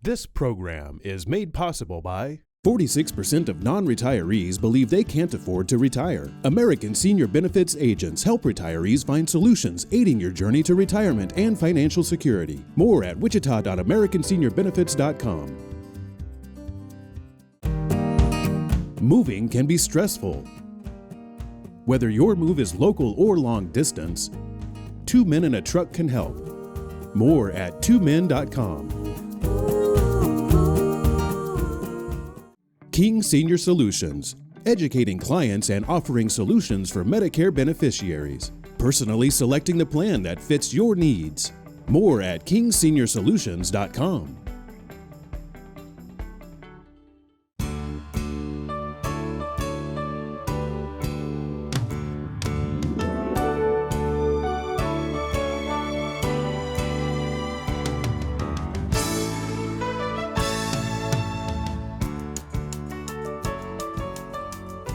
This program is made possible by 46% of non-retirees believe they can't afford to retire. American Senior Benefits agents help retirees find solutions aiding your journey to retirement and financial security. More at wichita.americanseniorbenefits.com. Moving can be stressful. Whether your move is local or long distance, 2 Men in a Truck can help. More at twomen.com. King Senior Solutions, educating clients and offering solutions for Medicare beneficiaries. Personally selecting the plan that fits your needs. More at kingseniorsolutions.com.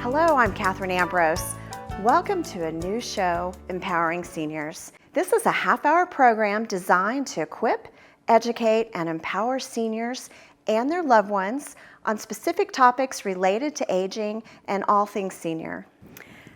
Hello, I'm Katherine Ambrose. Welcome to a new show, Empowering Seniors. This is a half-hour program designed to equip, educate, and empower seniors and their loved ones on specific topics related to aging and all things senior.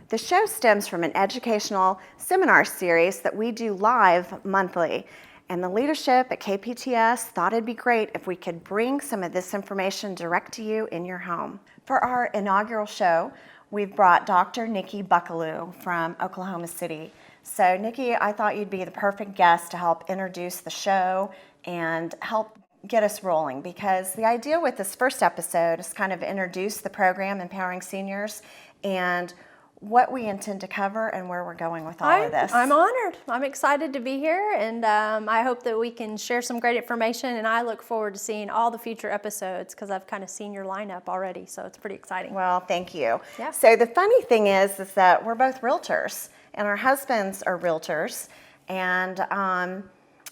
The show stems from an educational seminar series that we do live monthly, and the leadership at KPTS thought it'd be great if we could bring some of this information direct to you in your home. For our inaugural show, we've brought Dr. Nikki Buckelew from Oklahoma City. So Nikki, I thought you'd be the perfect guest to help introduce the show and help get us rolling, because the idea with this first episode is kind of introduce the program, Empowering Seniors, and what we intend to cover and where we're going with all of this. I'm honored. I'm excited to be here, and I hope that we can share some great information, and I look forward to seeing all the future episodes because I've kind of seen your lineup already, so it's pretty exciting. Well, thank you. Yeah. So the funny thing is that we're both realtors, and our husbands are realtors, and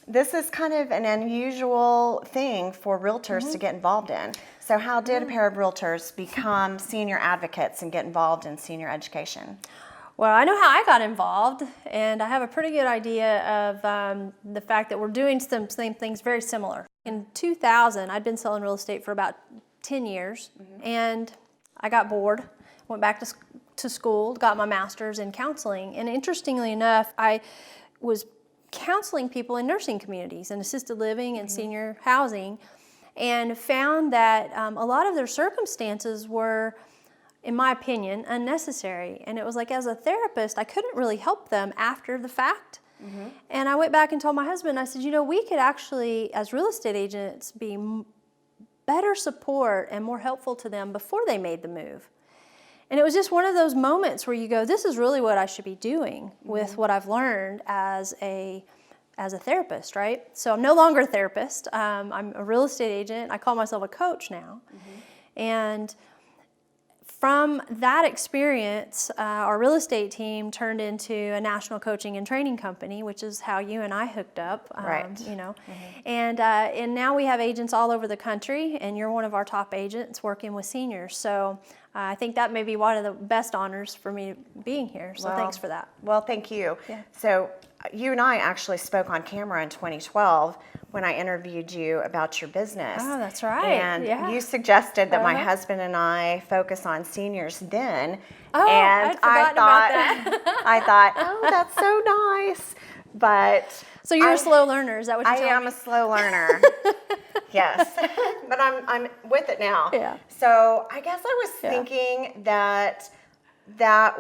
this is kind of an unusual thing for realtors to get involved in. So how did a pair of realtors become senior advocates and get involved in senior education? Well, I know how I got involved, and I have a pretty good idea of the fact that we're doing some same things very similar. In 2000, I'd been selling real estate for about 10 years, and I got bored, went back to school, got my master's in counseling, and interestingly enough, I was counseling people in nursing communities and assisted living and senior housing, and found that a lot of their circumstances were, in my opinion, unnecessary. And it was like, as a therapist, I couldn't really help them after the fact. And I went back and told my husband, I said, you know, we could actually, as real estate agents, be better support and more helpful to them before they made the move. And it was just one of those moments where you go, this is really what I should be doing with what I've learned as a therapist, right? So I'm no longer a therapist. I'm a real estate agent. I call myself a coach now. And from that experience, our real estate team turned into a national coaching and training company, which is how you and I hooked up. Right. You know, and now we have agents all over the country, and you're one of our top agents working with seniors. So I think that may be one of the best honors for me being here. So thanks for that. Well, thank you. Yeah. So you and I actually spoke on camera in 2012 when I interviewed you about your business. Oh, that's right. And you suggested that my husband and I focus on seniors then. Oh, and I thought about that. I thought, oh, that's so nice. But so you're a slow learner, is that what you're telling me? I am a slow learner. Yes, but I'm with it now. Yeah. So I guess I was thinking that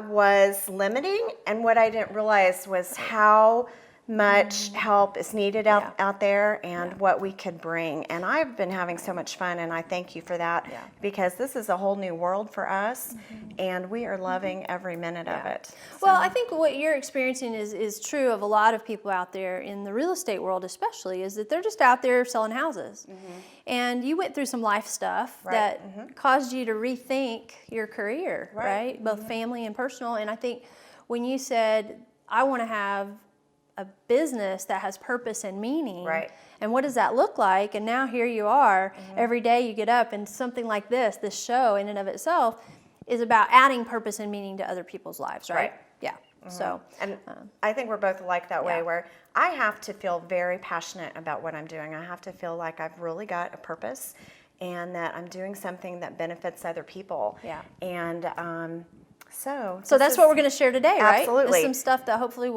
was limiting, and what I didn't realize was how much help is needed out there and what we could bring. And I've been having so much fun, and I thank you for that because this is a whole new world for us, and we are loving every minute of it. So. Well, I think what you're experiencing is true of a lot of people out there in the real estate world especially, is that they're just out there selling houses. And you went through some life stuff that caused you to rethink your career, right? Both family and personal. And I think when you said, I want to have a business that has purpose and meaning. Right. And what does that look like? And now here you are, every day you get up, and something like this show in and of itself is about adding purpose and meaning to other people's lives, right? Right. Yeah. So, and I think we're both alike that way, yeah. where I have to feel very passionate about what I'm doing. I have to feel like I've really got a purpose and that I'm doing something that benefits other people. Yeah. And so that's what we're going to share today, right? Absolutely. This is some stuff that hopefully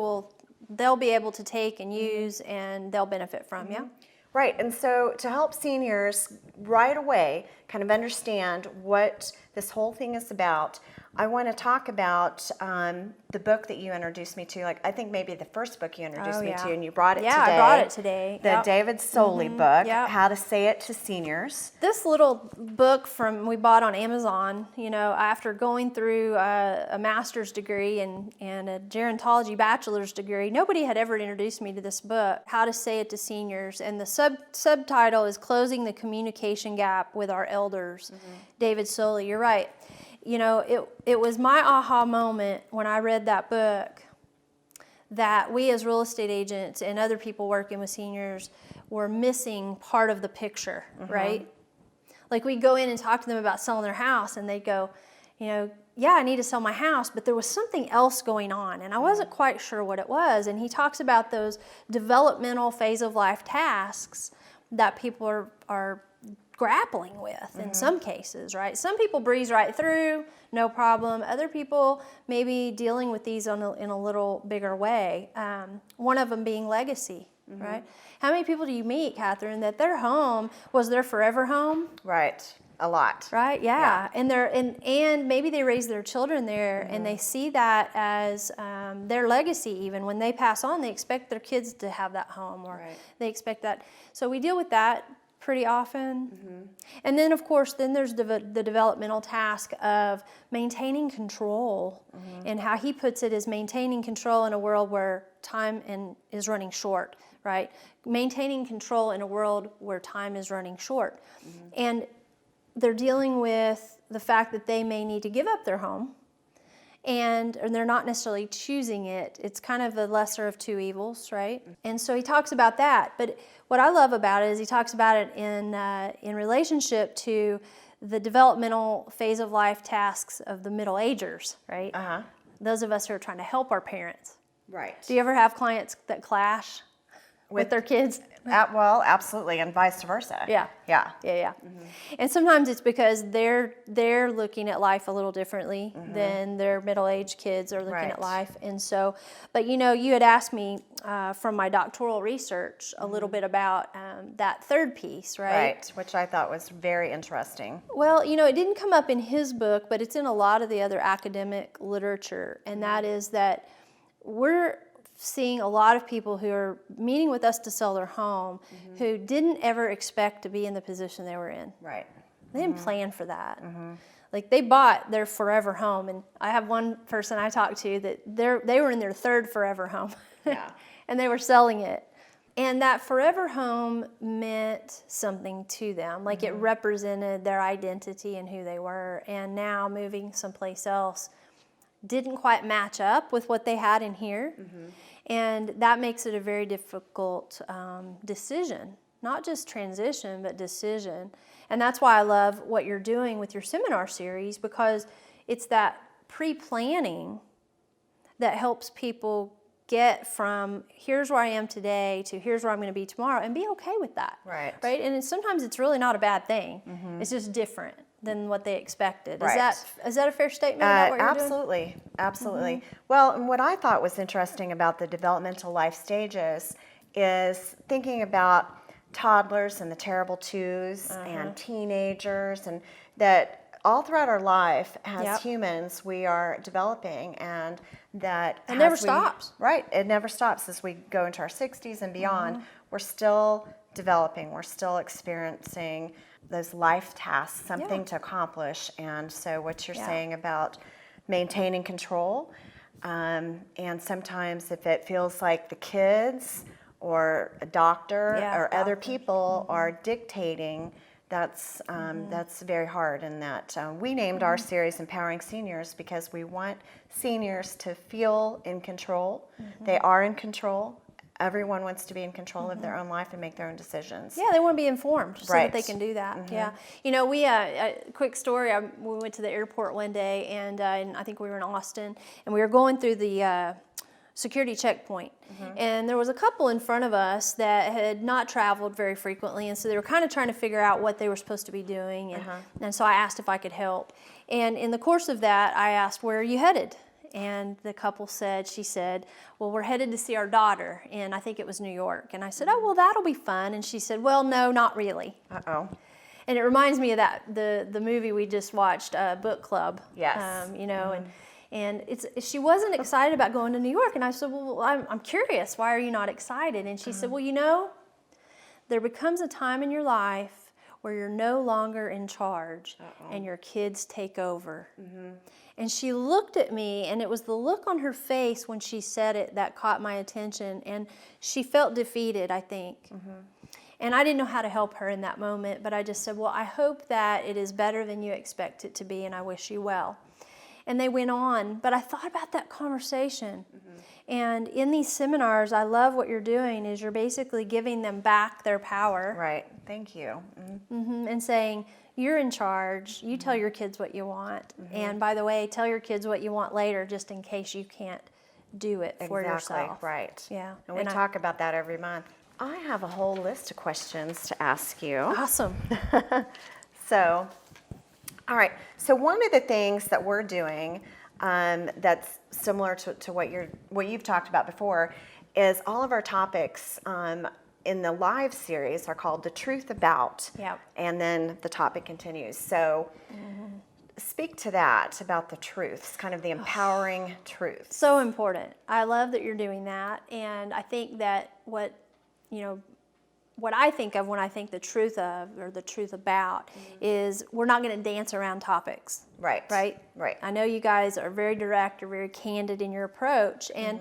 they'll be able to take and use and they'll benefit from, yeah? Right, and so to help seniors right away kind of understand what this whole thing is about, I want to talk about the book that you introduced me to. Like, I think maybe the first book you introduced me to, and you brought it today. Yeah, I brought it today. The David Soley book, Yep. How to Say It to Seniors. This little book we bought on Amazon, after going through a master's degree and a gerontology bachelor's degree, nobody had ever introduced me to this book, How to Say It to Seniors. And the subtitle is Closing the Communication Gap with Our Elders. David Soley, you're right. It was my aha moment when I read that book that we as real estate agents and other people working with seniors were missing part of the picture, right? Like, we go in and talk to them about selling their house and they go, yeah, I need to sell my house, but there was something else going on and I wasn't quite sure what it was. And he talks about those developmental phase of life tasks that people are grappling with in some cases, right? Some people breeze right through, no problem. Other people may be dealing with these in a little bigger way. One of them being legacy, right? How many people do you meet, Katherine, that their home was their forever home? Right, a lot. Right, yeah. And maybe they raise their children there and they see that as their legacy. Even when they pass on, they expect their kids to have that home, or they expect that. So we deal with that pretty often. And then, of course, there's the developmental task of maintaining control. And how he puts it is maintaining control in a world where time is running short, right? Maintaining control in a world where time is running short. And they're dealing with the fact that they may need to give up their home, and they're not necessarily choosing it. It's kind of the lesser of two evils, right? And so he talks about that. But what I love about it is he talks about it in relationship to the developmental phase of life tasks of the middle agers, right? Those of us who are trying to help our parents. Right. Do you ever have clients that clash with their kids? Well, absolutely, and vice versa. Yeah. And sometimes it's because they're looking at life a little differently than their middle-aged kids are looking at life. And so, but you had asked me from my doctoral research a little bit about that third piece, right? Right, which I thought was very interesting. Well, it didn't come up in his book, but it's in a lot of the other academic literature, and that is that we're seeing a lot of people who are meeting with us to sell their home who didn't ever expect to be in the position they were in. Right. They didn't plan for that. Like, they bought their forever home, and I have one person I talked to that they were in their third forever home. Yeah. And they were selling it. And that forever home meant something to them. Like, it represented their identity and who they were. And now moving someplace else didn't quite match up with what they had in here. And that makes it a very difficult decision. Not just transition, but decision. And that's why I love what you're doing with your seminar series, because it's that pre-planning that helps people get from here's where I am today to here's where I'm going to be tomorrow, and be okay with that. Right. And sometimes it's really not a bad thing. It's just different than what they expected. Right. Is that a fair statement about what you're absolutely, doing? Absolutely. Well, and what I thought was interesting about the developmental life stages is thinking about toddlers and the terrible twos and teenagers, and that all throughout our life as humans we are developing, and that it never stops. Right, it never stops. As we go into our 60s and beyond, we're still developing, we're still experiencing those life tasks, something to accomplish. And so what you're saying about maintaining control, and sometimes if it feels like the kids or a doctor or other people are dictating, that's very hard. And that we named our series Empowering Seniors because we want seniors to feel in control. They are in control everyone wants to be in control of their own life and make their own decisions. Yeah, they want to be informed so Right. that they can do that. Yeah. You know, we, quick story, we went to the airport one day, and I think we were in Austin, and we were going through the security checkpoint. And there was a couple in front of us that had not traveled very frequently, and so they were kind of trying to figure out what they were supposed to be doing. And so I asked if I could help. And in the course of that, I asked, "Where are you headed?" And the couple said, she said, "Well, we're headed to see our daughter," and I think it was New York. And I said, "Oh, well, that'll be fun." And she said, "Well, no, not really." Uh-oh. And it reminds me of that, the movie we just watched, Book Club. Yes. You know, and she wasn't excited about going to New York. And I said, "Well, I'm curious, why are you not excited?" And she said, "Well, you know, there becomes a time in your life where you're no longer in charge and your kids take over." And she looked at me, and it was the look on her face when she said it that caught my attention. And she felt defeated, I think. And I didn't know how to help her in that moment, but I just said, "Well, I hope that it is better than you expect it to be, and I wish you well." And they went on, but I thought about that conversation. And in these seminars, I love what you're doing is you're basically giving them back their power. Right. Thank you. And saying, you're in charge, you tell your kids what you want. And by the way, tell your kids what you want later just in case you can't do it for yourself. Right. Yeah. And we talk about that every month. I have a whole list of questions to ask you. Awesome. So, all right. So one of the things that we're doing that's similar to what you've talked about before is all of our topics in the live series are called The Truth About. Yep. And then the topic continues. So speak to that about the truths, kind of the empowering truths. So important. I love that you're doing that. And I think that what I think of when I think the truth of or the truth about is we're not going to dance around topics. Right. Right? Right. I know you guys are very direct, or very candid in your approach. And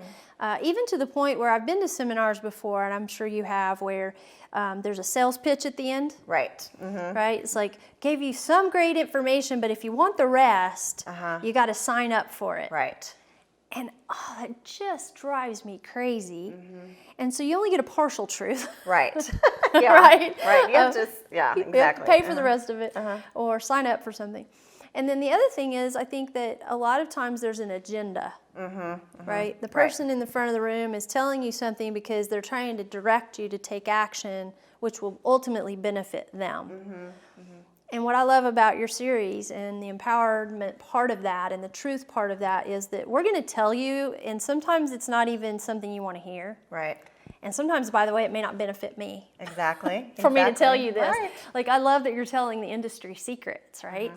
even to the point where I've been to seminars before, and I'm sure you have, where there's a sales pitch at the end. Right. Right? It's like, gave you some great information, but if you want the rest, you got to sign up for it. Right. And that just drives me crazy. And so you only get a partial truth. Right. Yeah. Right? Right. You have to, You exactly. have to pay for the rest of it or sign up for something. And then the other thing is, I think that a lot of times there's an agenda, right? The person in the front of the room is telling you something because they're trying to direct you to take action, which will ultimately benefit them. And what I love about your series and the empowerment part of that and the truth part of that is that we're going to tell you, and sometimes it's not even something you want to hear. Right. And sometimes, by the way, it may not benefit me. Exactly. For me to tell you this. Right. Like, I love that you're telling the industry secrets, right?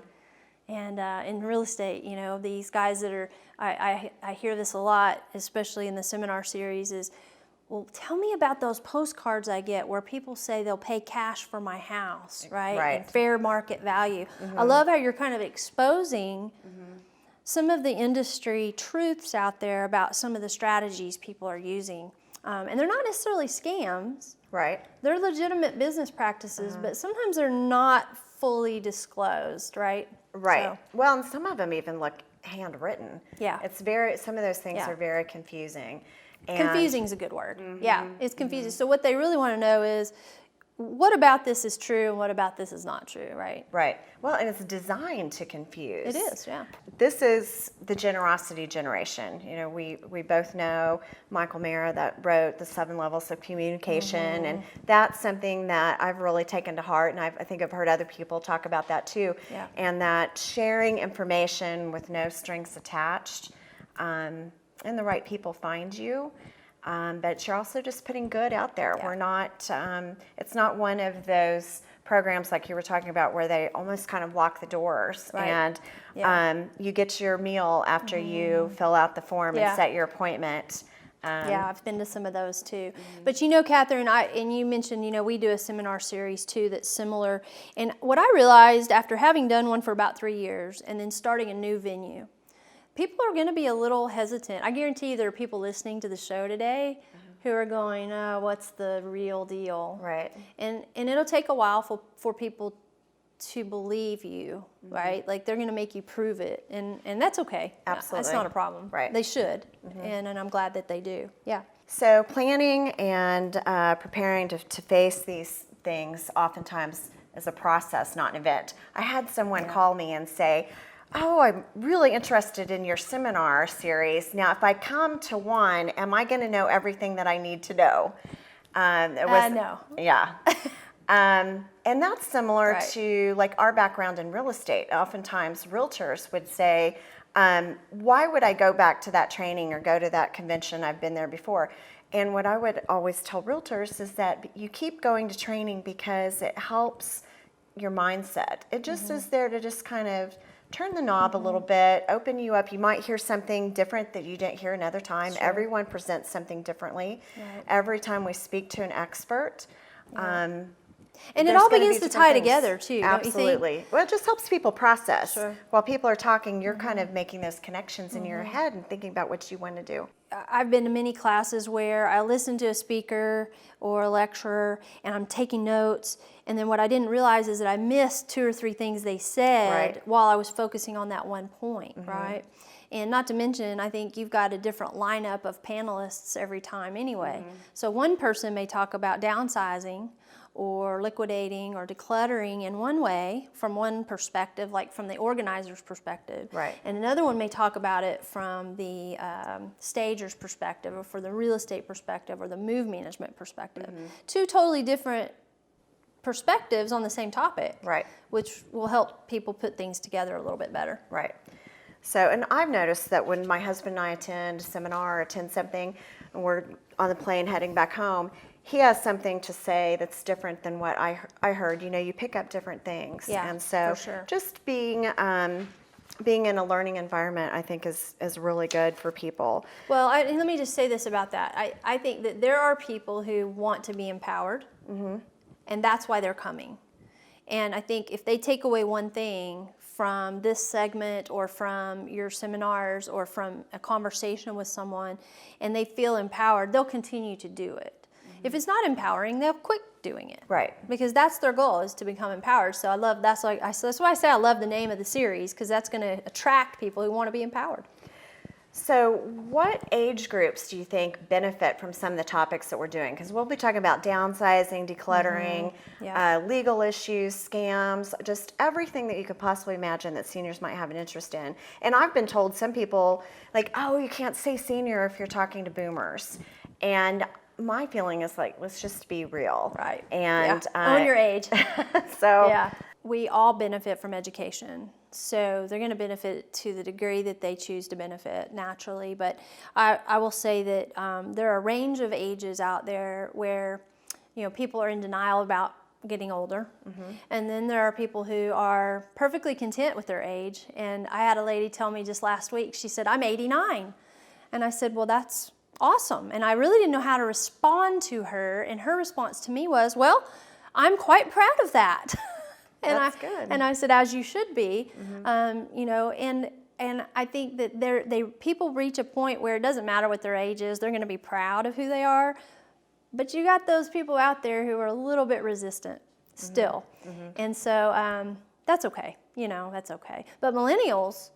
And in real estate, you know, these guys that are, I hear this a lot, especially in the seminar series, is, well, tell me about those postcards I get where people say they'll pay cash for my house, right? Right. And fair market value. I love how you're kind of exposing some of the industry truths out there about some of the strategies people are using. And they're not necessarily scams. Right. They're legitimate business practices, but sometimes they're not fully disclosed, right? Right. So, Well, and some of them even look handwritten. Yeah. Some of those things are very confusing. And confusing is a good word. Yeah, it's confusing. So what they really want to know is, what about this is true and what about this is not true, right? Right. Well, and it's designed to confuse. It is, yeah. This is the generosity generation. You know, we both know Michael Mara that wrote The 7 Levels of Communication, and that's something that I've really taken to heart, and I think I've heard other people talk about that too. Yeah. And that sharing information with no strings attached, and the right people find you. But you're also just putting good out there. Yeah. We're not, it's not one of those programs like you were talking about where they almost kind of lock the doors. Right. And you get your meal after you fill out the form Yeah. and set your appointment. Yeah, I've been to some of those too. But you know, Katherine, and you mentioned, you know, we do a seminar series too that's similar. And what I realized after having done one for about 3 years and then starting a new venue, people are going to be a little hesitant. I guarantee you there are people listening to the show today who are going, oh, what's the real deal? Right. And it'll take a while for people to believe you, right? Like they're going to make you prove it, and that's okay. Absolutely. That's not a problem. Right. They should, and I'm glad that they do. Yeah. So planning and preparing to face these things oftentimes is a process, not an event. I had someone call me and say, oh, I'm really interested in your seminar series. Now, if I come to one, am I going to know everything that I need to know? No. Yeah. And that's similar Right. to like our background in real estate. Oftentimes realtors would say, why would I go back to that training or go to that convention? I've been there before. And what I would always tell realtors is that you keep going to training because it helps your mindset. It just is there to just kind of turn the knob a little bit, open you up. You might hear something different that you didn't hear another time. Sure. Everyone presents something differently. Right. Every time we speak to an expert, And it there's all gonna begins be to different tie things. together too, don't you think? Absolutely. Well, it just helps people process. Sure. While people are talking, you're kind of making those connections in your head and thinking about what you want to do. I've been to many classes where I listen to a speaker or a lecturer and I'm taking notes, and then what I didn't realize is that I missed 2 or 3 things they said Right. while I was focusing on that one point, right? And not to mention, I think you've got a different lineup of panelists every time anyway. So one person may talk about downsizing or liquidating or decluttering in one way from one perspective, like from the organizer's perspective. Right. And another one may talk about it from the stager's perspective, or for the real estate perspective, or the move management perspective. 2 totally different perspectives on the same topic. Right. Which will help people put things together a little bit better. Right. So, and I've noticed that when my husband and I attend a seminar or attend something, and we're on the plane heading back home, he has something to say that's different than what I heard. You know, you pick up different things. Yeah, And so for sure. just being in a learning environment, I think is really good for people. Well, let me just say this about that. I think that there are people who want to be empowered, and that's why they're coming. And I think if they take away one thing from this segment or from your seminars or from a conversation with someone and they feel empowered, they'll continue to do it. If it's not empowering, they'll quit doing it. Right. Because that's their goal, is to become empowered. So that's why I say I love the name of the series, because that's going to attract people who want to be empowered. So what age groups do you think benefit from some of the topics that we're doing? Because we'll be talking about downsizing, decluttering, Yeah. legal issues, scams, just everything that you could possibly imagine that seniors might have an interest in. And I've been told some people, like, oh, you can't say senior if you're talking to boomers. And my feeling is like, let's just be real. Right. And Own your age. so Yeah. We all benefit from education. So they're going to benefit to the degree that they choose to benefit naturally. But I will say that there are a range of ages out there where, you know, people are in denial about getting older. And then there are people who are perfectly content with their age. And I had a lady tell me just last week, she said, I'm 89. And I said, well, that's awesome. And I really didn't know how to respond to her. And her response to me was, well, I'm quite proud of that. That's good. And I said, as you should be, you know, and I think that people reach a point where it doesn't matter what their age is, they're going to be proud of who they are. But you got those people out there who are a little bit resistant still. And so that's okay, you know, that's okay. But millennials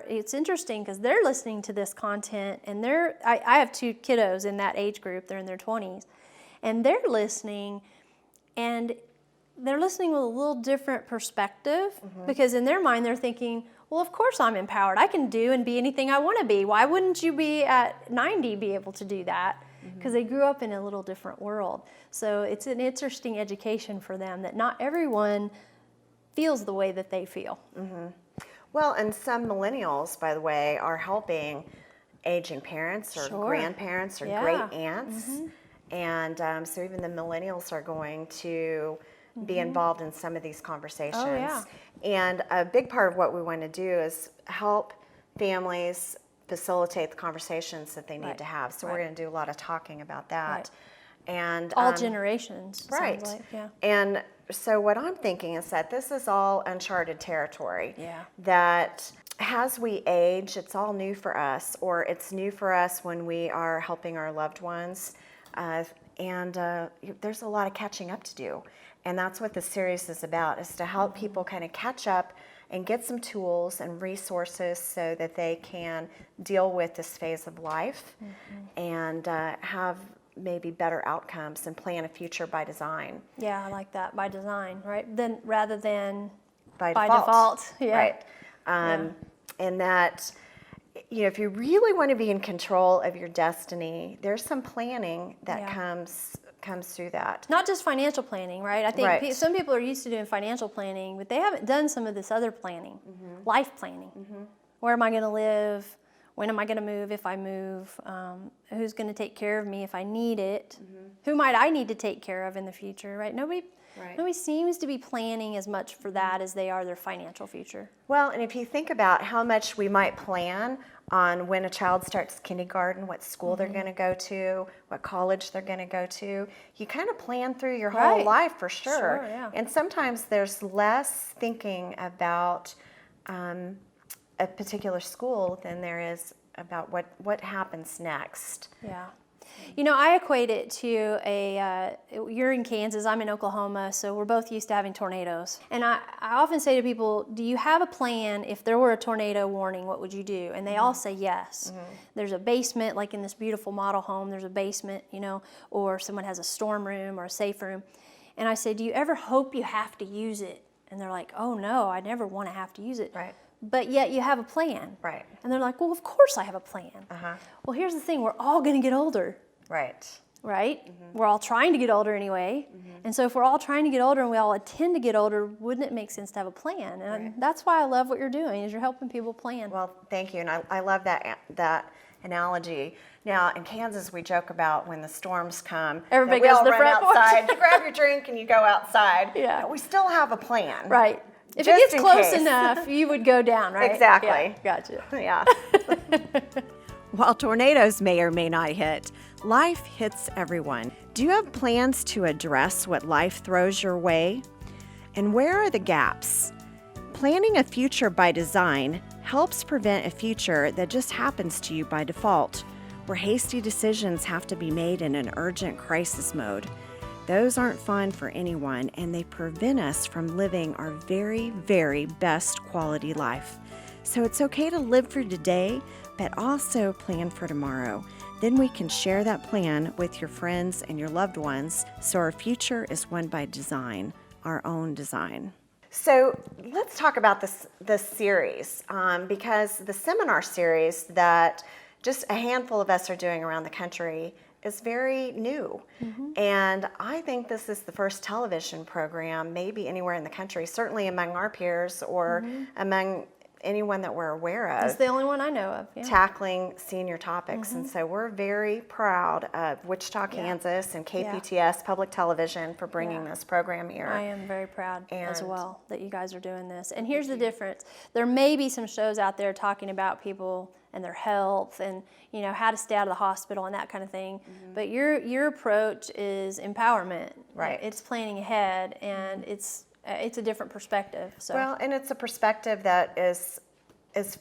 it's interesting because they're listening to this content, and I have 2 kiddos in that age group, they're in their 20s, and they're listening, and they're listening with a little different perspective, because in their mind they're thinking, well, of course I'm empowered. I can do and be anything I want to be. Why wouldn't you be at 90 be able to do that? Because they grew up in a little different world. So it's an interesting education for them that not everyone feels the way that they feel. Well, and some millennials, by the way, are helping aging parents or Sure. grandparents or Yeah. great aunts. And so even the millennials are going to be involved in some of these conversations. Oh, yeah. And a big part of what we want to do is help families facilitate the conversations that they need Right. to have. So Right. we're going to do a lot of talking about that. Right. And All generations, right. sounds like, yeah. And so what I'm thinking is that this is all uncharted territory. Yeah. That as we age, it's all new for us, or it's new for us when we are helping our loved ones. And there's a lot of catching up to do. And that's what the series is about, is to help people kind of catch up and get some tools and resources so that they can deal with this phase of life and have maybe better outcomes and plan a future by design. Yeah, I like that, by design, right? Then rather than By default. Yeah. Right. And that, you know, if you really want to be in control of your destiny, there's some planning that comes through that. Not just financial planning, right? I think Right. some people are used to doing financial planning, but they haven't done some of this other planning, life planning. Where am I going to live? When am I going to move if I move? Who's going to take care of me if I need it? Who might I need to take care of in the future, right? Nobody seems to be planning as much for that as they are their financial future. Well, and if you think about how much we might plan on when a child starts kindergarten, what school they're going to go to, what college they're going to go to, you kind of plan through your whole life for sure. Yeah. And sometimes there's less thinking about a particular school than there is about what happens next. Yeah. You know, I equate it to you're in Kansas, I'm in Oklahoma, so we're both used to having tornadoes. And I often say to people, do you have a plan if there were a tornado warning, what would you do? And they all say yes. There's a basement, like in this beautiful model home, there's a basement, you know, or someone has a storm room or a safe room. And I say, do you ever hope you have to use it? And they're like, oh no, I never want to have to use it. Right. But yet you have a plan. Right. And they're like, well, of course I have a plan. Well, here's the thing, we're all going to get older. Right. Right? We're all trying to get older anyway. And so if we're all trying to get older and we all intend to get older, wouldn't it make sense to have a plan? And that's why I love what you're doing, is you're helping people plan. Well, thank you. And I love that analogy. Now, in Kansas, we joke about when the storms come, Everybody we goes all to the run front porch. outside, you grab your drink and you go outside. Yeah. But we still have a plan. Right. If Just it gets in close case. enough, you would go down, right? Exactly. Yeah, gotcha. Yeah. While tornadoes may or may not hit, life hits everyone. Do you have plans to address what life throws your way? And where are the gaps? Planning a future by design helps prevent a future that just happens to you by default, where hasty decisions have to be made in an urgent crisis mode. Those aren't fun for anyone, and they prevent us from living our very, very best quality life. So it's okay to live for today, but also plan for tomorrow. Then we can share that plan with your friends and your loved ones, so our future is one by design, our own design. So let's talk about this series, because the seminar series that just a handful of us are doing around the country is very new. And I think this is the first television program, maybe anywhere in the country, certainly among our peers or among anyone that we're aware of. It's the only one I know of. Yeah. Tackling senior topics. And so we're very proud of Wichita, Kansas and KPTS Public Television for bringing this program here. I am very proud as well that you guys are doing this. And here's the difference. There may be some shows out there talking about people and their health and, you know, how to stay out of the hospital and that kind of thing. But your approach is empowerment. Right. It's planning ahead, and it's a different perspective. So. Well, and it's a perspective that is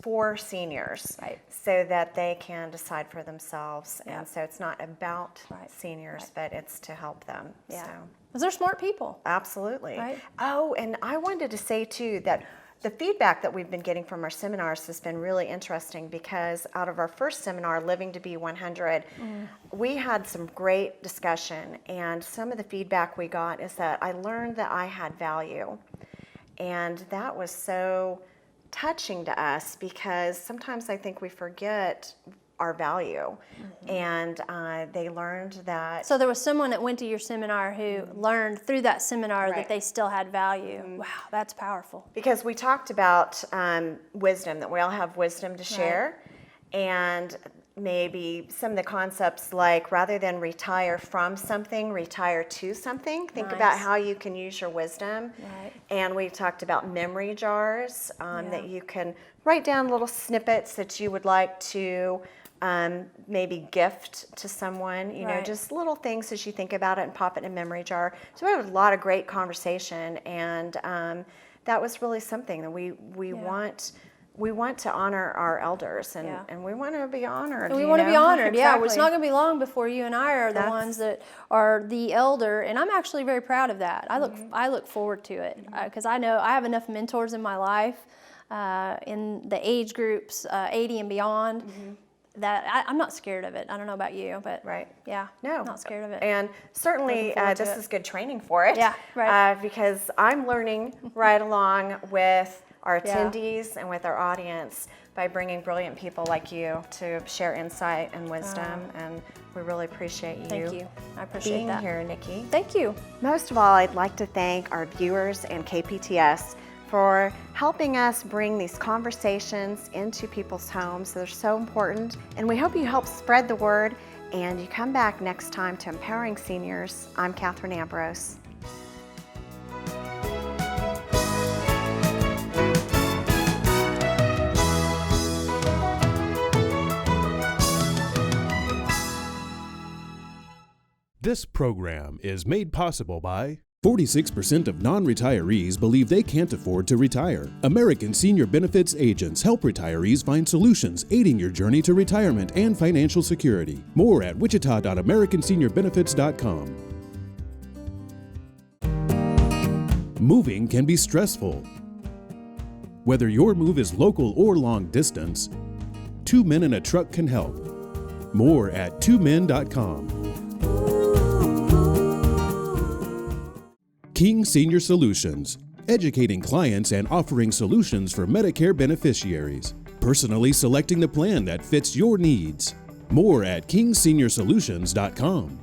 for seniors, Right. so that they can decide for themselves. And so it's not about seniors, but it's to help them. Yeah. So. Because they're smart people. Absolutely. Right. Oh, and I wanted to say too that the feedback that we've been getting from our seminars has been really interesting, because out of our first seminar, Living to Be 100, we had some great discussion, and some of the feedback we got is that I learned that I had value. And that was so touching to us, because sometimes I think we forget our value. And they learned that. So there was someone that went to your seminar who learned through that seminar that they still had value. Wow, that's powerful. Because we talked about wisdom, that we all have wisdom to share. And maybe some of the concepts, like rather than retire from something, retire to something. Think about how you can use your wisdom. Right. And we talked about memory jars, that you can write down little snippets that you would like to maybe gift to someone, you know, just little things as you think about it, and pop it in a memory jar. So we had a lot of great conversation, and that was really something that we want we want to honor our elders, and, Yeah. and we want to be honored. And we you want to be know? honored. Yeah, Exactly. it's not going to be long before you and I are the That's- ones that are the elder, and I'm actually very proud of that. I look forward to it because I know I have enough mentors in my life in the age groups 80 and beyond. That I'm not scared of it. I don't know about you, but Right. yeah, No, not scared of it. And certainly Looking forward to this it. is good training for it. Yeah, right. Because I'm learning right along with our Yeah. attendees and with our audience by bringing brilliant people like you to share insight and wisdom, and we really appreciate you. Thank you. I appreciate being that. here, Nikki. Thank you. Most of all, I'd like to thank our viewers and KPTS for helping us bring these conversations into people's homes. They're so important, and we hope you help spread the word and you come back next time to Empowering Seniors. I'm Katherine Ambrose. This program is made possible by 46% of non-retirees believe they can't afford to retire. American Senior Benefits agents help retirees find solutions aiding your journey to retirement and financial security. More at wichita.americanseniorbenefits.com. Moving can be stressful. Whether your move is local or long distance, 2 Men in a Truck can help. More at 2men.com. King Senior Solutions, educating clients and offering solutions for Medicare beneficiaries, personally selecting the plan that fits your needs. More at kingsenior.solutions.com.